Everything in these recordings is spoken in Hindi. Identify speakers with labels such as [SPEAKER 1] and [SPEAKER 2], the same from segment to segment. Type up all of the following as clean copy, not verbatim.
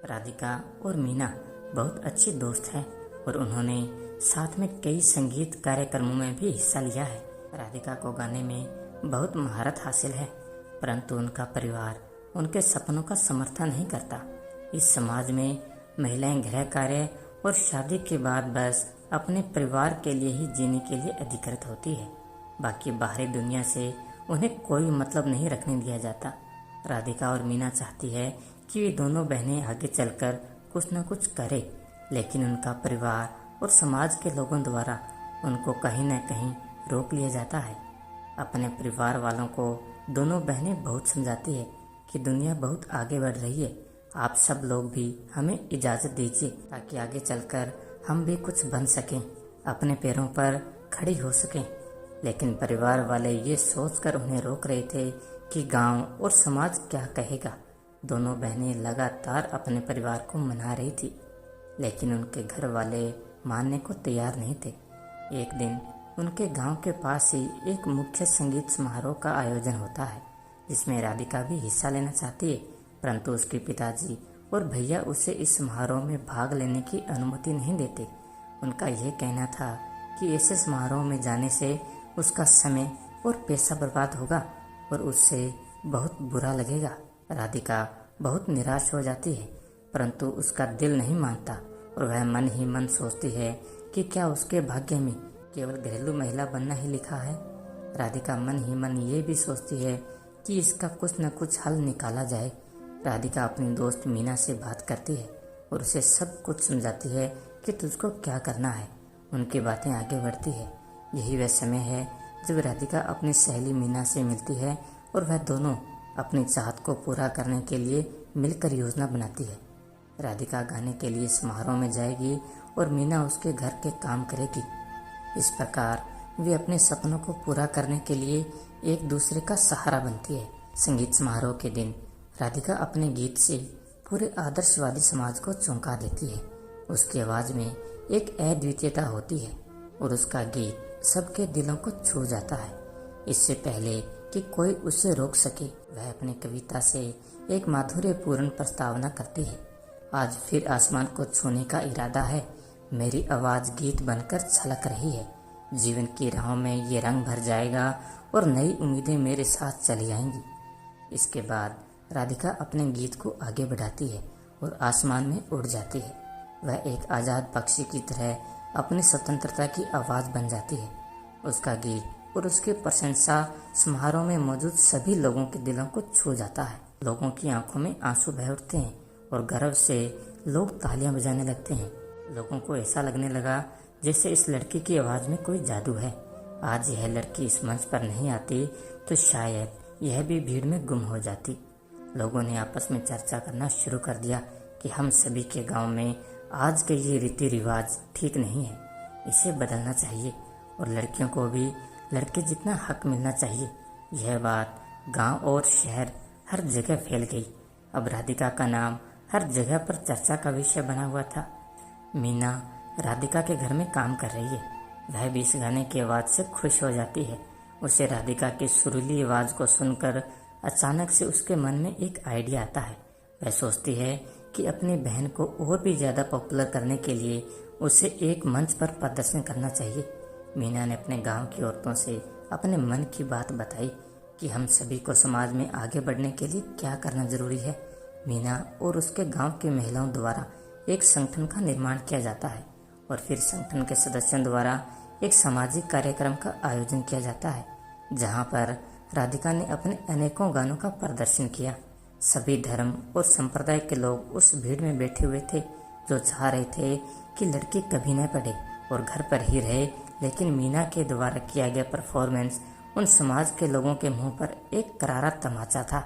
[SPEAKER 1] राधिका और मीना बहुत अच्छी दोस्त हैं और उन्होंने साथ में कई संगीत कार्यक्रमों में भी हिस्सा लिया है। राधिका को गाने में बहुत महारत हासिल है, परंतु उनका परिवार उनके सपनों का समर्थन नहीं करता। इस समाज में महिलाएं गृह कार्य और शादी के बाद बस अपने परिवार के लिए ही जीने के लिए अधिकृत होती है। बाकी बाहरी दुनिया से उन्हें कोई मतलब नहीं रखने दिया जाता। राधिका और मीना चाहती है कि वे दोनों बहनें आगे चलकर कुछ न कुछ करें, लेकिन उनका परिवार और समाज के लोगों द्वारा उनको कहीं न कहीं रोक लिया जाता है। अपने परिवार वालों को दोनों बहनें बहुत समझाती है कि दुनिया बहुत आगे बढ़ रही है, आप सब लोग भी हमें इजाज़त दीजिए ताकि आगे चलकर हम भी कुछ बन सकें, अपने पैरों पर खड़ी हो सकें। लेकिन परिवार वाले ये सोचकर उन्हें रोक रहे थे कि गांव और समाज क्या कहेगा। दोनों बहनें लगातार अपने परिवार को मना रही थी, लेकिन उनके घर वाले मानने को तैयार नहीं थे। एक दिन उनके गांव के पास ही एक मुख्य संगीत समारोह का आयोजन होता है, जिसमें राधिका भी हिस्सा लेना चाहती है, परंतु उसके पिताजी और भैया उसे इस समारोह में भाग लेने की अनुमति नहीं देते। उनका यह कहना था कि ऐसे समारोह में जाने से उसका समय और पैसा बर्बाद होगा और उससे बहुत बुरा लगेगा। राधिका बहुत निराश हो जाती है, परंतु उसका दिल नहीं मानता और वह मन ही मन सोचती है कि क्या उसके भाग्य में केवल घरेलू महिला बनना ही लिखा है। राधिका मन ही मन ये भी सोचती है कि इसका कुछ न कुछ हल निकाला जाए। राधिका अपनी दोस्त मीना से बात करती है और उसे सब कुछ समझाती है कि तुझको क्या करना है। उनकी बातें आगे बढ़ती है। यही वह समय है जब राधिका अपनी सहेली मीना से मिलती है और वह दोनों अपनी चाहत को पूरा करने के लिए मिलकर योजना बनाती है। राधिका गाने के लिए समारोह में जाएगी और मीना उसके घर के काम करेगी। इस प्रकार वे अपने सपनों को पूरा करने के लिए एक दूसरे का सहारा बनती है। संगीत समारोह के दिन राधिका अपने गीत से पूरे आदर्शवादी समाज को चौंका देती है। उसकी आवाज़ में एक अद्वितीयता होती है और उसका गीत सबके दिलों को छू जाता है। इससे पहले कि कोई उसे रोक सके, वह अपनी कविता से एक माधुर्यपूर्ण प्रस्तावना करती है। आज फिर आसमान को छूने का इरादा है, मेरी आवाज़ गीत बनकर छलक रही है। जीवन की राहों में ये रंग भर जाएगा और नई उम्मीदें मेरे साथ चली आएंगी। इसके बाद राधिका अपने गीत को आगे बढ़ाती है और आसमान में उड़ जाती है। वह एक आज़ाद पक्षी की तरह अपनी स्वतंत्रता की आवाज़ बन जाती है। उसका गीत और उसकी प्रशंसा समारोह में मौजूद सभी लोगों के दिलों को छू जाता है। लोगों की आंखों में आंसू बह उठते हैं और गर्व से लोग तालियां बजाने लगते हैं। लोगों को ऐसा लगने लगा जैसे इस लड़की की आवाज़ में कोई जादू है। आज यह लड़की इस मंच पर नहीं आती तो शायद यह भी भीड़ में गुम हो जाती। लोगों ने आपस में चर्चा करना शुरू कर दिया कि हम सभी के गांव में आज के ये रीति रिवाज ठीक नहीं है, इसे बदलना चाहिए और लड़कियों को भी लड़के जितना हक मिलना चाहिए। यह बात गांव और शहर हर जगह फैल गई। अब राधिका का नाम हर जगह पर चर्चा का विषय बना हुआ था। मीना राधिका के घर में काम कर रही है। वह भी इस गाने की आवाज़ से खुश हो जाती है। उसे राधिका की सुरीली आवाज़ को सुनकर अचानक से उसके मन में एक आइडिया आता है। वह सोचती है कि अपनी बहन को और भी ज़्यादा पॉपुलर करने के लिए उसे एक मंच पर प्रदर्शन करना चाहिए। मीना ने अपने गांव की औरतों से अपने मन की बात बताई कि हम सभी को समाज में आगे बढ़ने के लिए क्या करना जरूरी है। मीना और उसके गांव की महिलाओं द्वारा एक संगठन का निर्माण किया जाता है और फिर संगठन के सदस्यों द्वारा एक सामाजिक कार्यक्रम का आयोजन किया जाता है, जहां पर राधिका ने अपने अनेकों गानों का प्रदर्शन किया। सभी धर्म और संप्रदाय के लोग उस भीड़ में बैठे हुए थे जो चाह रहे थे कि लड़की कभी न पढ़े और घर पर ही रहे। लेकिन मीना के द्वारा किया गया परफॉर्मेंस उन समाज के लोगों के मुंह पर एक करारा तमाचा था,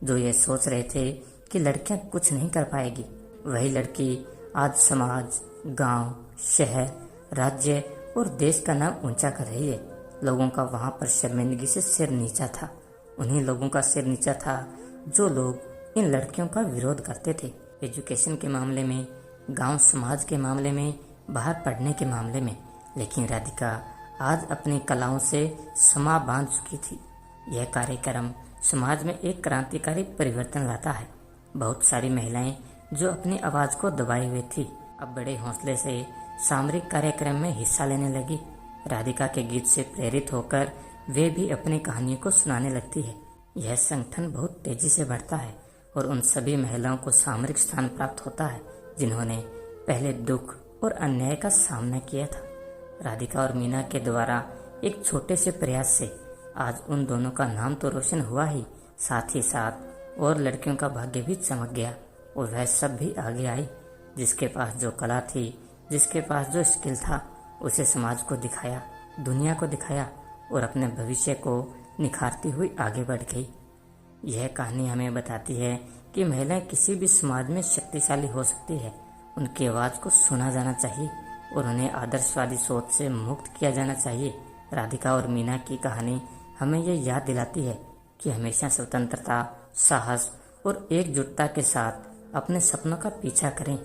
[SPEAKER 1] जो ये सोच रहे थे कि लड़कियां कुछ नहीं कर पाएगी। वही लड़की आज समाज, गांव, शहर, राज्य और देश का नाम ऊंचा कर रही है। लोगों का वहां पर शर्मिंदगी से सिर नीचा था। उन्हीं लोगों का सिर नीचा था जो लोग इन लड़कियों का विरोध करते थे। एजुकेशन के मामले में, गांव समाज के मामले में, बाहर पढ़ने के मामले में। लेकिन राधिका आज अपनी कलाओं से समा बांध चुकी थी। यह कार्यक्रम समाज में एक क्रांतिकारी परिवर्तन लाता है। बहुत सारी महिलाएं जो अपनी आवाज को दबाए हुए थी, अब बड़े हौसले से सामरिक कार्यक्रम में हिस्सा लेने लगी। राधिका के गीत से प्रेरित होकर वे भी अपनी कहानियों को सुनाने लगती है। यह संगठन बहुत तेजी से बढ़ता है और उन सभी महिलाओं को सामरिक स्थान प्राप्त होता है जिन्होंने पहले दुख और अन्याय का सामना किया था। राधिका और मीना के द्वारा एक छोटे से प्रयास से आज उन दोनों का नाम तो रोशन हुआ ही, साथ ही साथ और लड़कियों का भाग्य भी चमक गया और वह सब भी आगे आई। जिसके पास जो कला थी, जिसके पास जो स्किल था, उसे समाज को दिखाया, दुनिया को दिखाया और अपने भविष्य को निखारती हुई आगे बढ़ गई। यह कहानी हमें बताती है कि महिलाएं किसी भी समाज में शक्तिशाली हो सकती है। उनकी आवाज़ को सुना जाना चाहिए और उन्हें आदर्शवादी सोच से मुक्त किया जाना चाहिए। राधिका और मीना की कहानी हमें यह याद दिलाती है कि हमेशा स्वतंत्रता, साहस और एकजुटता के साथ अपने सपनों का पीछा करें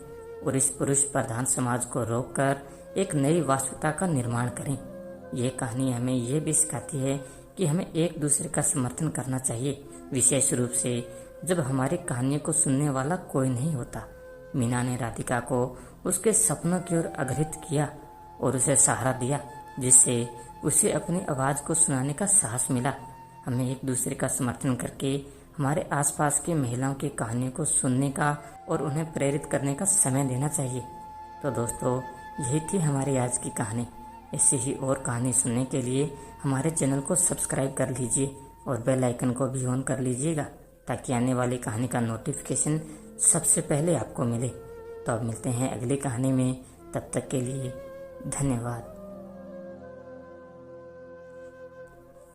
[SPEAKER 1] और इस पुरुष प्रधान समाज को रोककर एक नई वास्तविकता का निर्माण करें। ये कहानी हमें ये भी सिखाती है कि हमें एक दूसरे का समर्थन करना चाहिए, विशेष रूप से जब हमारी कहानियों को सुनने वाला कोई नहीं होता। मीना ने राधिका को उसके सपनों की ओर अग्रहित किया और उसे सहारा दिया, जिससे उसे अपनी आवाज को सुनाने का साहस मिला। हमें एक दूसरे का समर्थन करके हमारे आसपास की महिलाओं की कहानियों को सुनने का और उन्हें प्रेरित करने का समय देना चाहिए। तो दोस्तों, यही थी हमारी आज की कहानी। ऐसे ही और कहानी सुनने के लिए हमारे चैनल को सब्सक्राइब कर लीजिए और बेल आइकन को भी ऑन कर लीजिएगा ताकि आने वाली कहानी का नोटिफिकेशन सबसे पहले आपको मिले। तो अब मिलते हैं अगली कहानी में, तब तक के लिए धन्यवाद।